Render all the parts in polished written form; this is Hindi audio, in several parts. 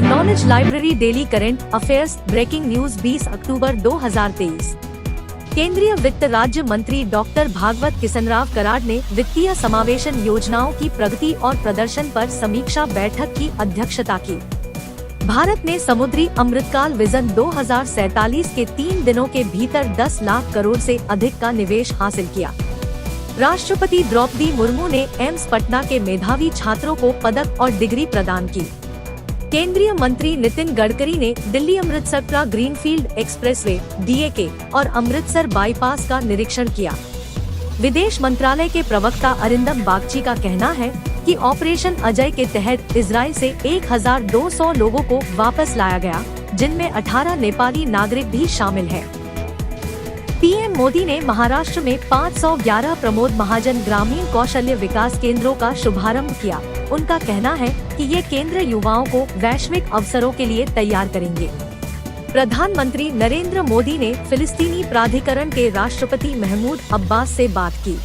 The knowledge library daily current affairs breaking news 20 October 2023। केंद्रीय वित्त राज्य मंत्री डॉक्टर भागवत किसनराव कराड ने वित्तीय समावेशन योजनाओं की प्रगति और प्रदर्शन पर समीक्षा बैठक की अध्यक्षता की। भारत ने समुद्री अमृतकाल विजन 2047 के 3 दिनों के भीतर 10 लाख करोड़ से अधिक का निवेश हासिल किया। राष्ट्रपति द्रौपदी मुर्मू ने एम्स पटना के मेधावी छात्रों को पदक और डिग्री प्रदान की। केंद्रीय मंत्री नितिन गडकरी ने Delhi Amritsar greenfield expressway (DAK) और अमृतसर बाईपास का निरीक्षण किया। विदेश मंत्रालय के प्रवक्ता अरिंदम बागची का कहना है कि ऑपरेशन अजय के तहत इजराइल से 1200 लोगों को वापस लाया गया, जिनमें 18 नेपाली नागरिक भी शामिल हैं। पीएम मोदी ने महाराष्ट्र में 511 प्रमोद महाजन ग्रामीण कौशल्य विकास केंद्रों का शुभारंभ किया। उनका कहना है कि ये केंद्र युवाओं को वैश्विक अवसरों के लिए तैयार करेंगे। प्रधानमंत्री नरेंद्र मोदी ने फिलिस्तीनी प्राधिकरण के राष्ट्रपति महमूद अब्बास से बात की।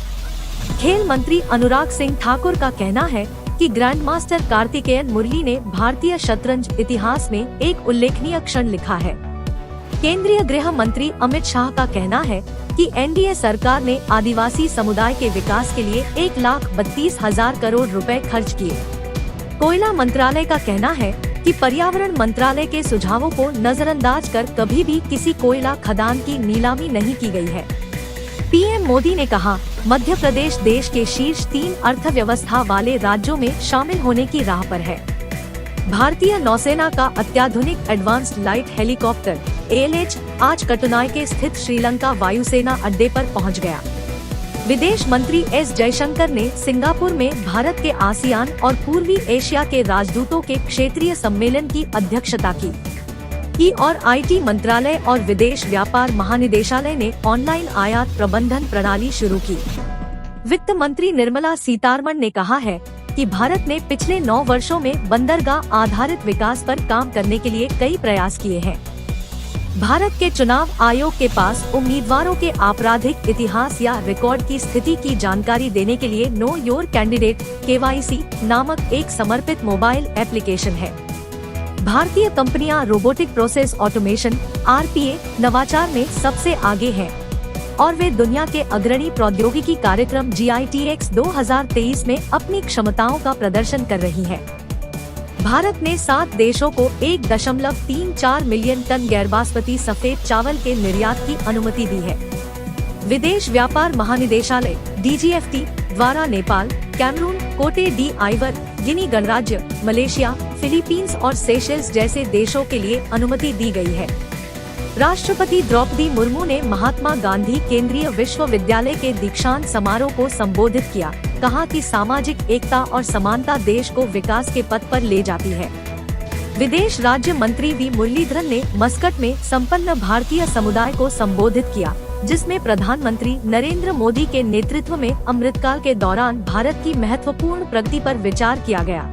खेल मंत्री अनुराग सिंह ठाकुर का कहना है कि ग्रैंड मास्टर कार्तिकेयन मुरली ने भारतीय शतरंज इतिहास में एक उल्लेखनीय क्षण लिखा है। केंद्रीय गृह मंत्री अमित शाह का कहना है कि एनडीए सरकार ने आदिवासी समुदाय के विकास के लिए 1,32,000 करोड़ रुपए खर्च किए। कोयला मंत्रालय का कहना है कि पर्यावरण मंत्रालय के सुझावों को नजरअंदाज कर कभी भी किसी कोयला खदान की नीलामी नहीं की गई है। पीएम मोदी ने कहा, मध्य प्रदेश देश के शीर्ष 3 अर्थव्यवस्था वाले राज्यों में शामिल होने की राह पर है। भारतीय नौसेना का अत्याधुनिक एडवांस्ड लाइट हेलीकॉप्टर ALH आज कटुनाई के स्थित श्रीलंका वायुसेना अड्डे पर पहुंच गया। विदेश मंत्री एस जयशंकर ने सिंगापुर में भारत के आसियान और पूर्वी एशिया के राजदूतों के क्षेत्रीय सम्मेलन की अध्यक्षता की। और IT मंत्रालय और विदेश व्यापार महानिदेशालय ने ऑनलाइन आयात प्रबंधन प्रणाली शुरू की। वित्त मंत्री निर्मला सीतारमण ने कहा है कि भारत ने पिछले 9 वर्षों में बंदरगाह आधारित विकास पर काम करने के लिए कई प्रयास किए हैं। भारत के चुनाव आयोग के पास उम्मीदवारों के आपराधिक इतिहास या रिकॉर्ड की स्थिति की जानकारी देने के लिए नो योर कैंडिडेट KYC नामक एक समर्पित मोबाइल एप्लीकेशन है। भारतीय कंपनियां रोबोटिक प्रोसेस ऑटोमेशन RPA नवाचार में सबसे आगे हैं और वे दुनिया के अग्रणी प्रौद्योगिकी कार्यक्रम GITX 2023 में अपनी क्षमताओं का प्रदर्शन कर रही हैं। भारत ने 7 देशों को 1.34 मिलियन टन गैरबासमती सफेद चावल के निर्यात की अनुमति दी है। विदेश व्यापार महानिदेशालय DGFT द्वारा नेपाल, कैमरून, कोटे डी आइवर, गिनी गणराज्य, मलेशिया, फिलीपींस और सेशेल्स जैसे देशों के लिए अनुमति दी गई है। राष्ट्रपति द्रौपदी मुर्मू ने महात्मा गांधी केंद्रीय विश्वविद्यालय के दीक्षांत समारोह को संबोधित किया, कहा कि सामाजिक एकता और समानता देश को विकास के पथ पर ले जाती है। विदेश राज्य मंत्री वी मुरलीधरन ने मस्कट में संपन्न भारतीय समुदाय को संबोधित किया, जिसमें प्रधानमंत्री नरेंद्र मोदी के नेतृत्व में अमृतकाल के दौरान भारत की महत्वपूर्ण प्रगति पर विचार किया गया।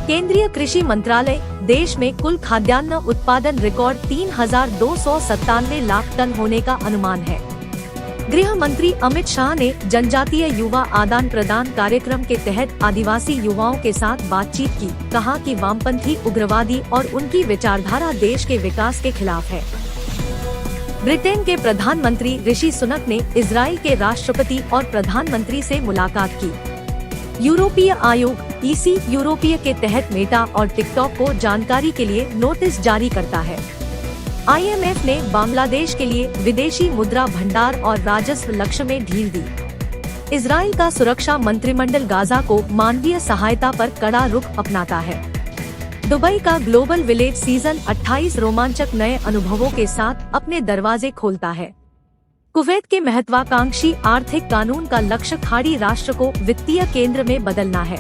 केंद्रीय कृषि मंत्रालय देश में कुल खाद्यान्न उत्पादन रिकॉर्ड 3,297 लाख टन होने का अनुमान है। गृह मंत्री अमित शाह ने जनजातीय युवा आदान प्रदान कार्यक्रम के तहत आदिवासी युवाओं के साथ बातचीत की, कहा कि वामपंथी उग्रवादी और उनकी विचारधारा देश के विकास के खिलाफ है। ब्रिटेन के प्रधानमंत्री ऋषि सुनक ने इजराइल के राष्ट्रपति और प्रधानमंत्री से मुलाकात की। यूरोपीय आयोग EC यूरोपीय के तहत मेटा और टिकटॉक को जानकारी के लिए नोटिस जारी करता है। IMF ने बांग्लादेश के लिए विदेशी मुद्रा भंडार और राजस्व लक्ष्य में ढील दी। इजराइल का सुरक्षा मंत्रिमंडल गाजा को मानवीय सहायता पर कड़ा रुख अपनाता है। दुबई का ग्लोबल विलेज सीजन 28 रोमांचक नए अनुभवों के साथ अपने दरवाजे खोलता है। कुवैत के महत्वाकांक्षी आर्थिक कानून का लक्ष्य खाड़ी राष्ट्र को वित्तीय केंद्र में बदलना है।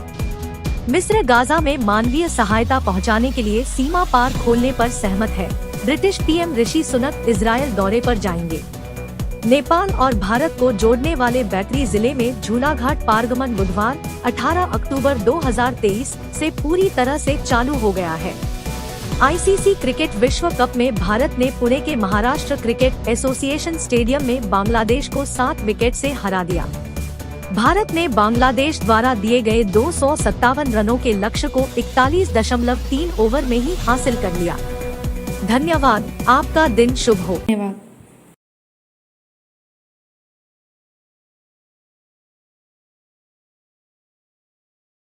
मिस्र गाजा में मानवीय सहायता पहुंचाने के लिए सीमा पार खोलने पर सहमत है। British PM Rishi Sunak Israel दौरे पर जाएंगे। नेपाल और भारत को जोड़ने वाले बैतरी जिले में झूलाघाट पारगमन बुधवार 18 अक्टूबर 2023 से पूरी तरह से चालू हो गया है। ICC क्रिकेट विश्व कप में भारत ने पुणे के महाराष्ट्र क्रिकेट एसोसिएशन स्टेडियम में बांग्लादेश को 7 विकेट से हरा दिया। भारत ने बांग्लादेश द्वारा दिए गए 257 रनों के लक्ष्य को 41.3 ओवर में ही हासिल कर लिया। धन्यवाद। आपका दिन शुभ हो।